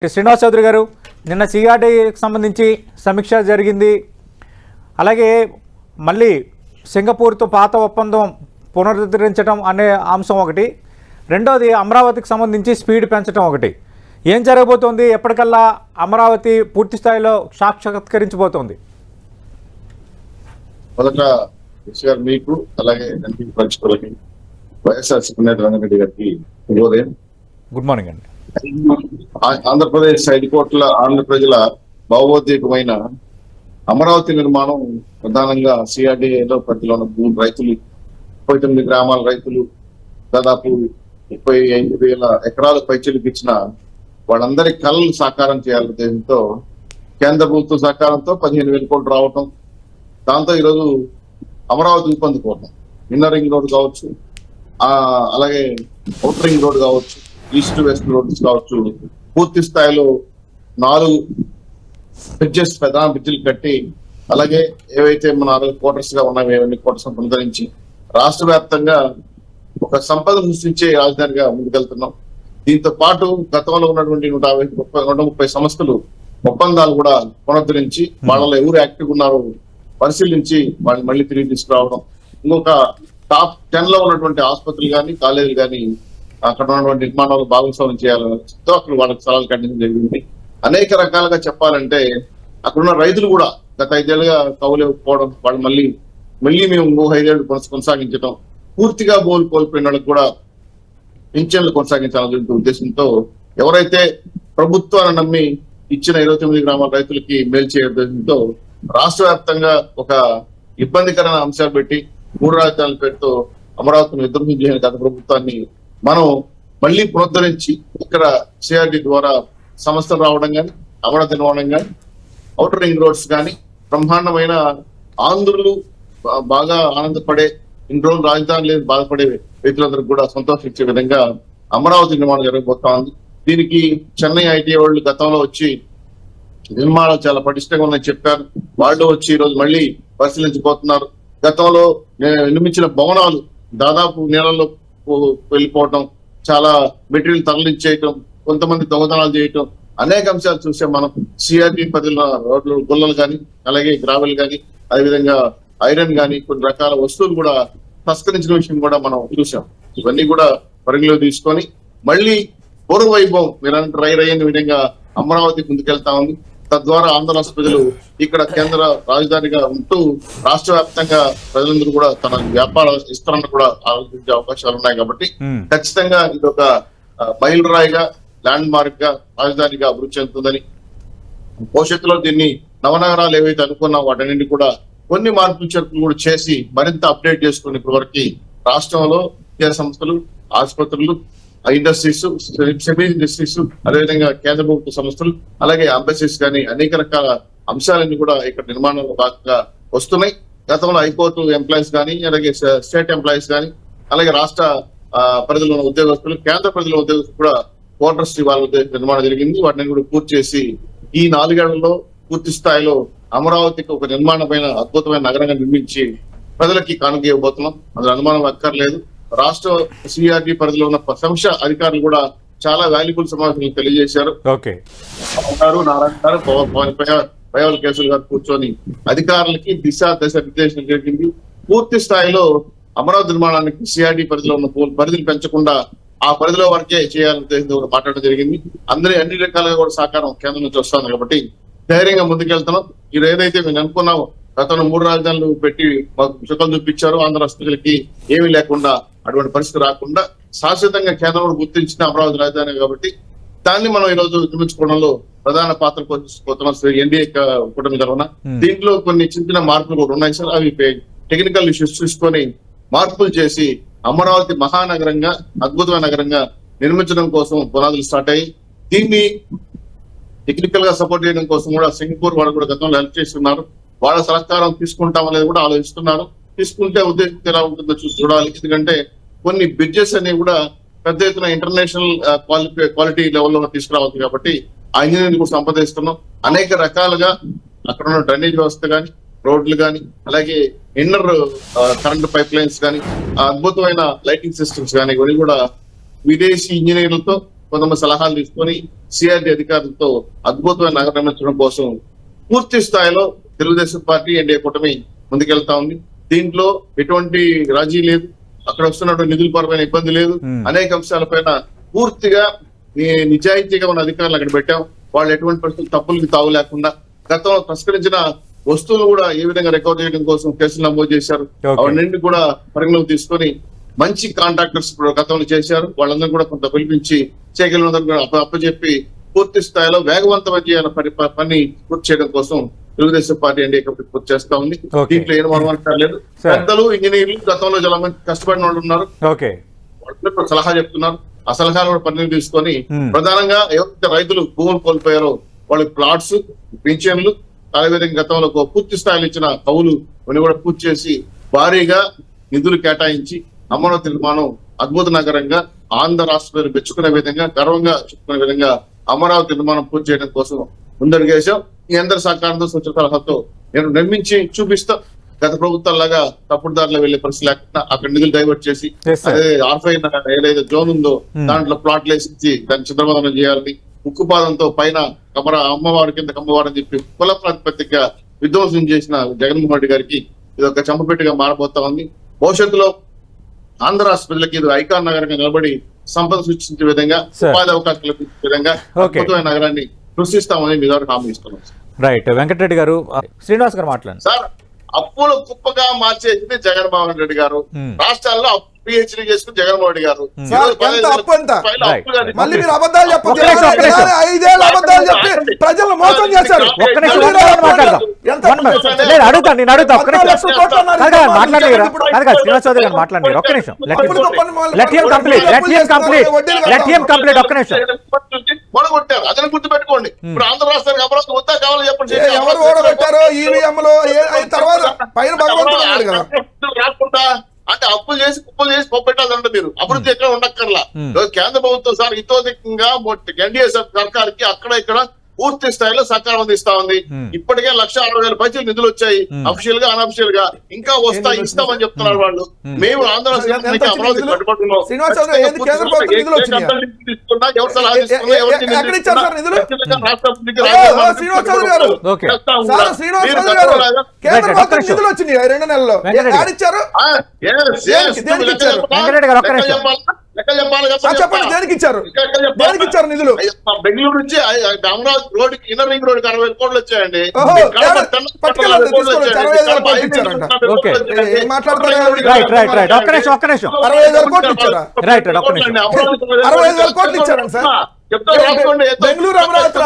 శ్రీనివాస్ చౌదరి గారు, నిన్న సిఆర్డీకి సంబంధించి సమీక్ష జరిగింది. అలాగే మళ్ళీ సింగపూర్తో పాత ఒప్పందం పునరుద్ధరించడం అనే అంశం ఒకటి, రెండోది అమరావతికి సంబంధించి స్పీడ్ పెంచడం ఒకటి. ఏం జరగబోతోంది? ఎప్పటికల్లా అమరావతి పూర్తి స్థాయిలో సాక్షాత్కరించబోతోంది? మొదట గారు మీకు అలాగే పంచుకోవాలి వైఎస్ఆర్సీపీ నేత రంగారెడ్డి గారికి శుభోదయం. గుడ్ మార్నింగ్ అండి. ఆంధ్రప్రదేశ్ 5 కోట్ల ఆంధ్ర ప్రజల భావోద్వేగమైన అమరావతి నిర్మాణం ప్రధానంగా సిఆర్డీఏలో పరిధిలో ఉన్న భూమి రైతులు 39 గ్రామాల రైతులు దాదాపు 35,000 ఎకరాల పైచీలకు ఇచ్చిన వాళ్ళందరి కళలు సాకారం చేయాలనే ఉద్దేశంతో కేంద్ర ప్రభుత్వ సహకారంతో 15,000 కోట్లు రావటం, దాంతో ఈరోజు అమరావతి ఊపందుకోవటం, ఇన్నర్ రింగ్ రోడ్ కావచ్చు, అలాగే అవుటర్ రింగ్ రోడ్ కావచ్చు, ఈస్ట్ వెస్ట్ రోడ్స్ కావచ్చు, పూర్తి స్థాయిలో 4 బ్రిడ్జెస్, ప్రధాన బ్రిడ్జిలు కట్టి, అలాగే ఏవైతే మన క్వార్టర్స్ గా ఉన్నాయో ఏవన్నీ క్వార్టర్స్ పునరుద్ధరించి రాష్ట్ర వ్యాప్తంగా ఒక సంపద సృష్టించే రాజధానిగా ముందుకెళ్తున్నాం. దీంతో పాటు గతంలో ఉన్నటువంటి 130 సంస్థలు ఒప్పందాలు కూడా పునరుద్ధరించి వాళ్ళలో ఎవరు యాక్టివ్ ఉన్నారో పరిశీలించి వాళ్ళని మళ్ళీ తిరిగి తీసుకురావడం, ఇంకొక టాప్ 10 లో ఉన్నటువంటి ఆసుపత్రులు కానీ కాలేజీలు కానీ అక్కడ ఉన్నటువంటి నిర్మాణాలు భాగస్వామ్యం చేయాలని అక్కడ వాళ్ళకి సలహాలు కట్టించడం జరిగింది. అనేక రకాలుగా చెప్పాలంటే అక్కడున్న రైతులు కూడా గత 5 ఏళ్ళుగా కౌలేకపోవడం, వాళ్ళు మళ్ళీ మేము 5 ఏళ్ళు కొనసాగించడం, పూర్తిగా కోల్పోయిన వాళ్ళకి కూడా పింఛన్లు కొనసాగించాలనే ఉద్దేశంతో ఎవరైతే ప్రభుత్వాన్ని నమ్మి ఇచ్చిన 29 గ్రామాల రైతులకి మేలు చేయ ఉద్దేశంతో రాష్ట్ర వ్యాప్తంగా ఒక ఇబ్బందికరమైన అంశాలు పెట్టి 3 రాజధానుల పేరుతో అమరావతిని విధ్వంసం చేసిన గత ప్రభుత్వాన్ని మనం మళ్ళీ పునరుద్ధరించి ఇక్కడ సిఆర్డీ ద్వారా సంస్థలు రావడం కానీ, అమరావతి నిర్మాణం కానీ, అవుటర్ రింగ్ రోడ్స్ కానీ, బ్రహ్మాండమైన ఆంధ్రులు బాగా ఆనందపడే, ఇన్ని రోజులు రాజధాని లేదు బాధపడే వ్యక్తులందరికీ కూడా సంతోషించే విధంగా అమరావతి నిర్మాణం జరగబోతా ఉంది. దీనికి చెన్నై ఐటీ వాళ్ళు గతంలో వచ్చి నిర్మాణాలు చాలా పటిష్టంగా ఉన్నాయని చెప్పారు. వాళ్ళు వచ్చి ఈరోజు మళ్ళీ పరిశీలించబోతున్నారు. గతంలో నిర్మించిన భవనాలు దాదాపు నీళ్ళలో వెళ్ళిపోవటం, చాలా మెటీరియల్ తరలించేయటం, కొంతమంది దొంగతనాలు చేయటం, అనేక అంశాలు చూసాం మనం. సిఆర్డీ పరిధిలో రోడ్లు గుల్లలు కానీ, అలాగే గ్రావెల్ కానీ, అదేవిధంగా ఐరన్ కానీ, కొన్ని రకాల వస్తువులు కూడా తస్కరించిన విషయం కూడా మనం చూసాం. ఇవన్నీ కూడా పరిగణలో తీసుకొని మళ్ళీ పూర్వ వైభవం మీరంటే రైన విధంగా అమరావతి ముందుకెళ్తా ఉంది. తద్వారా ఆంధ్ర రాష్ట్ర ప్రజలు ఇక్కడ కేంద్ర రాజధానిగా ఉంటూ రాష్ట్ర వ్యాప్తంగా ప్రజలందరూ కూడా తన వ్యాపార విస్తరణ కూడా ఆలోచించే అవకాశాలు ఉన్నాయి. కాబట్టి ఖచ్చితంగా ఇది ఒక మైలురాయిగా, ల్యాండ్ మార్క్ గా, రాజధానిగా అభివృద్ధి చెందుతుందని, భవిష్యత్తులో దీన్ని నవనగరాలు ఏవైతే అనుకున్నా వాటన్నింటి కూడా కొన్ని మార్పులు చేర్పులు కూడా చేసి మరింత అప్డేట్ చేసుకుని ఇప్పటి వరకు రాష్ట్రంలో విద్యా సంస్థలు, ఆసుపత్రులు, ఇండస్ట్రీస్, సెమీ ఇండస్ట్రీస్, అదేవిధంగా కేంద్ర ప్రభుత్వ సంస్థలు, అలాగే అంబసీస్ కానీ అనేక రకాల అంశాలన్నీ కూడా ఇక్కడ నిర్మాణంలో భాగంగా వస్తున్నాయి. గతంలో హైకోర్టు ఎంప్లాయీస్ కానీ, అలాగే స్టేట్ ఎంప్లాయీస్ కానీ, అలాగే రాష్ట్ర పరిధిలో ఉన్న ఉద్యోగస్తులు, కేంద్ర పరిధిలో ఉద్యోగస్తులు కూడా క్వార్టర్స్ వాళ్ళ నిర్మాణం జరిగింది. వాటిని కూడా పూర్తి చేసి ఈ 4 ఏళ్లలో పూర్తి స్థాయిలో అమరావతికి ఒక నిర్మాణమైన అద్భుతమైన నగరంగా నిర్మించి ప్రజలకి కానుక ఇవ్వబోతున్నాం. అందులో అనుమానం అక్కర్లేదు. రాష్ట్ర సిఆర్డీ పరిధిలో ఉన్న సంస్థ అధికారులు కూడా చాలా వాల్యుబుల్ సమాచారం తెలియజేశారు. నారాయణ కేసులు గారు కూర్చొని అధికారులకి దశ నిర్దేశం జరిగింది. పూర్తి స్థాయిలో అమరావతి నిర్మాణానికి సిఆర్డీ పరిధిలో ఉన్న పరిధిని పెంచకుండా ఆ పరిధిలో వరకే చేయాలని మాట్లాడడం జరిగింది. అన్ని రకాలుగా కూడా సహకారం కేంద్రం నుంచి వస్తుంది. కాబట్టి ధైర్యంగా ముందుకెళ్తున్నాం. ఇది ఏదైతే మేము అనుకున్నామో గతంలో 3 రాజధానులు పెట్టి మాకు చుక్కలు చూపించారు, ఆంధ్ర రాష్ట్రాలకి ఏమీ లేకుండా అటువంటి పరిస్థితి రాకుండా శాశ్వతంగా కేంద్రంలో గుర్తించిన అమరావతి రాజధాని కాబట్టి దాన్ని మనం ఈ రోజు నిర్మించుకోవడంలో ప్రధాన పాత్ర పోషించుకోతున్నాం ఎన్డీఏ కూటమి తరఫున. దీంట్లో కొన్ని చిన్న మార్పులు కూడా ఉన్నాయి సార్. అవి టెక్నికల్ ఇష్యూస్ చూసుకొని మార్పులు చేసి అమరావతి మహానగరంగా, అద్భుతమైన నగరంగా నిర్మించడం కోసం పునాదులు స్టార్ట్ అయ్యి దీన్ని టెక్నికల్ గా సపోర్ట్ చేయడం కోసం కూడా సింగపూర్ వాళ్ళు కూడా గతంలో హెల్ప్ చేస్తున్నారు. వాళ్ళ సహకారం తీసుకుంటామో లేదు కూడా ఆలోచిస్తున్నారు. తీసుకుంటే ఉద్దేశం ఎలా ఉంటుందో చూడాలి. ఎందుకంటే కొన్ని బ్రిడ్జెస్ అనేవి కూడా పెద్ద ఎత్తున ఇంటర్నేషనల్ క్వాలిటీ లెవెల్లో తీసుకురావాలి. కాబట్టి ఆ ఇంజనీరింగ్ కూడా సంపాదిస్తున్నాం. అనేక రకాలుగా అక్కడ ఉన్న డ్రైనేజ్ వ్యవస్థ కానీ, రోడ్లు కానీ, అలాగే ఇన్నర్ కరెంట్ పైప్ లైన్స్ కానీ, అద్భుతమైన లైటింగ్ సిస్టమ్స్ కానీ ఇవన్నీ కూడా విదేశీ ఇంజనీర్లతో కొంతమంది సలహాలు తీసుకొని సిఆర్డి అధికారులతో అద్భుతమైన నగరం నిర్మించడం కోసం పూర్తి స్థాయిలో తెలుగుదేశం పార్టీ ఎన్డీఏ కూటమి ముందుకెళ్తా ఉంది. దీంట్లో ఎటువంటి రాజీ లేదు, అక్కడ వస్తున్నటువంటి నిధుల పరమైన ఇబ్బంది లేదు. అనేక అంశాలపైన పూర్తిగా నిజాయితీగా ఉన్న అధికారులు అక్కడ పెట్టాం. వాళ్ళు ఎటువంటి పరిస్థితులు తప్పులకి తావు లేకుండా గతంలో తస్కరించిన వస్తువులు కూడా ఏ విధంగా రికవర్ చేయడం కోసం కేసులు నమోదు చేశారు. అవన్నీ కూడా పరిగణలోకి తీసుకొని మంచి కాంట్రాక్టర్స్ గతంలో చేశారు. వాళ్ళందరూ కూడా కొంత పిలిపించి చేయగలిగినందరూ కూడా అప్పచెప్పి పూర్తి స్థాయిలో వేగవంతమైన చేయాలని పని పూర్తి చేయడం కోసం తెలుగుదేశం పార్టీ ఎన్డీఏ కమిటీ పూర్తి చేస్తా ఉంది. దీంట్లో ఏం అనుమానం. పెద్దలు ఇంజనీర్లు గతంలో చాలా మంది కష్టపడిన వాళ్ళు ఉన్నారు, వాళ్ళందరూ సలహా చెప్తున్నారు. ఆ సలహాలు కూడా పరిణితి తీసుకొని ప్రధానంగా ఎవరైతే రైతులు భూములు కోల్పోయారో వాళ్ళకి ప్లాట్స్, పింఛన్లు, అదేవిధంగా గతంలో పూర్తి స్థాయిలో ఇచ్చిన కవులు ఇవన్నీ కూడా పూర్తి చేసి భారీగా నిధులు కేటాయించి అమరావతి నిర్మాణం అద్భుత నగరంగా ఆంధ్ర రాష్ట్ర ప్రజలు మెచ్చుకునే విధంగా గర్వంగా చెప్పుకునే విధంగా అమరావతి నిర్మాణం పూర్తి చేయడం కోసం ముందడుగేశాం. ఈ అందరి సహకారంతో స్వచ్ఛ సలహాతో నేను నిర్మించి చూపిస్తా. గత ప్రభుత్వాలాగా తప్పుడు దారిలో వెళ్లే పరిస్థితి లేకుండా అక్కడ నిధులు డైవర్ట్ చేసి అదే ఆర్ఫైన్ ఏదైతే జోన్ ఉందో దాంట్లో ప్లాట్లు వేసి దాన్ని చిత్రబంధనం చేయాలని ఉక్కుపాదంతో పైన అమ్మవారి కింద కమ్మవారని చెప్పి కుల ప్రాతిపదికగా విధ్వంసం చేసిన జగన్మోహన్ రెడ్డి గారికి ఇది ఒక చంపపెట్టుగా మారబోతా ఉంది. భవిష్యత్తులో ఆంధ్ర రాష్ట్ర ప్రజలకి ఇది ఐకాన్ నగరంగా నిలబడి సంపద సృష్టించే విధంగా, ఉపాధి అవకాశాలు కల్పించే విధంగా అద్భుతమైన నగరాన్ని సృష్టిస్తామని మీ ద్వారా హామీ ఇస్తున్నాం. రైట్, వెంకటరెడ్డి గారు. శ్రీనివాస్ గారు మాట్లాడండి సార్. అప్పులు కుప్పగా మార్చేసింది జగన్మోహన్ రెడ్డి గారు. రాష్ట్రాల్లో పిహెచ్డీ చేసుకుని జగన్మోహన్ రెడ్డి గారు మళ్ళీ మీరు అబద్ధాలు చెప్పండి. 5 ఏళ్ళు అబద్ధాలు చెప్పి ప్రజలను మోసం చేశారు. మొదగొట్టారు. అదని గుర్తు పెట్టుకోండి. ఇప్పుడు ఆంధ్ర రాష్ట్రానికి అమరావతి వద్దా కావాలని చెప్పండి. ఎవరు ఓడగొట్టారో ఈవీఎంలో తర్వాత పైన భగవంతుడు కదా రాకుండా అంటే అప్పులు చేసి కుప్పలు చేసి పొప్పెట్టాలంటే మీరు అభివృద్ధి ఎక్కడ ఉండక్కర్లా. కేంద్ర ప్రభుత్వం సార్ హితోధికంగా ఎన్డీఏ సర్కార్కి అక్కడ ఇక్కడ పూర్తి స్థాయిలో సహకారం అందిస్తా ఉంది. ఇప్పటికే 1,60,000 పైసలు నిధులు వచ్చాయి, అఫిషియల్ గా అనఫిషియల్ గా ఇంకా వస్తాయి, ఇస్తామని చెప్తున్నారు వాళ్ళు. మేము ఆంధ్ర అమరావతి కట్టుబడుతున్నాం. ఎవరు సలహా నిధులు వచ్చినాయి 2 నెలల్లో చెప్పండి. దేనికి ఇచ్చారు నిధులు? బెంగళూరు నుంచి Amaravati road inner ring road 60,000 కోట్లు వచ్చాయండి. బెంగళూరు అమరావతి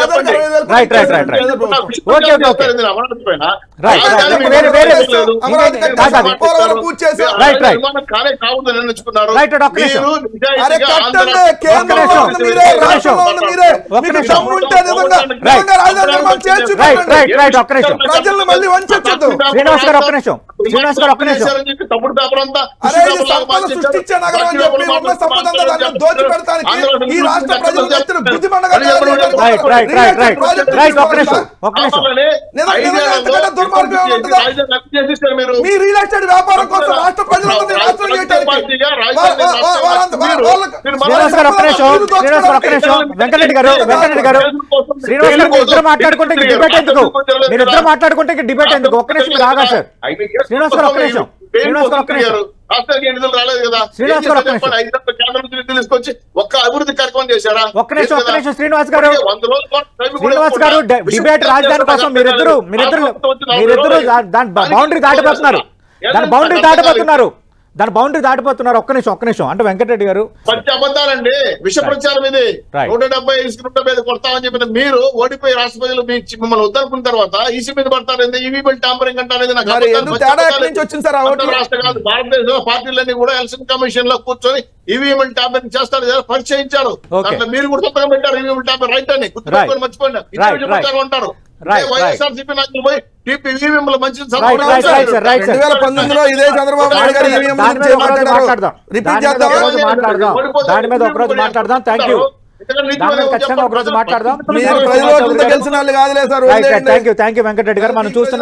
సృష్టించే నగరం అని చెప్పి ఉన్న సంపద దోచి పెడతానికి ఈ రాష్ట్ర ప్రజలు మీ రియల్ ఎస్టేట్ వ్యాపారం కోసం రాష్ట్ర ప్రజలందరినీ వెంకటరెడ్డి గారు శ్రీనివాస్ గారు ఇద్దరు మాట్లాడుకుంటే డిబేట్ ఎందుకు? మీరు ఇద్దరు మాట్లాడుకుంటే డిబేట్ ఎందుకు? ఒక్క నిమిషం రాగా సార్. శ్రీనివాస్ గారు ఒక్క నిమిషం. నిధులు రాలేదు కదా, తీసుకొచ్చి ఒక్క అభివృద్ధి కార్యక్రమం చేశారా? ఒక్క నిమిషం శ్రీనివాస్ గారు డిబేట్ రాజధాని కోసం మీరిద్దరు దాని బౌండరీ దాటిపోతున్నారు. ఒక్క నిమిషం. అంటే వెంకటరెడ్డి గారు పచ్చి అబద్ధాలండి, విష ప్రచారం ఇది. 170 మీద కొడతామని చెప్పిన మీరు ఓడిపోయి రాష్ట్ర ప్రజలు మిమ్మల్ని వద్దనుకున్న తర్వాత ఈసీ మీద పడతారు. ఈవీఎం టాంపరింగ్ అంటారు. రాష్ట్ర కాదు, భారతదేశంలో పార్టీలన్నీ కూడా ఎలక్షన్ కమిషన్ లో కూర్చొని ఈవీఎం టైంపరింగ్ చేస్తారు, పరిచయించారు. దాంట్లో మీరు కూడా సంతకం పెట్టారు. ఈవీఎం టైంపరింగ్ రైట్ అని గుర్తుపెట్టుకొని మర్చిపోయినా అంటారు. వైఎస్ఆర్సీపీ నాయకులు పోయి ఈవీఎంలో మంచి 2019లో ఇదే చంద్రబాబు నాయుడు గారు ఈవీఎం రిపీట్ చేద్దాం. దాని మీద ఒక రోజు మాట్లాడదాం. Thank you. ఖచ్చితంగా ఒక రోజు మాట్లాడదాం. గెలిచిన వాళ్ళు కాదులే సార్. థ్యాంక్ యూ వెంకటరెడ్డి గారు. మనం చూస్తున్నాం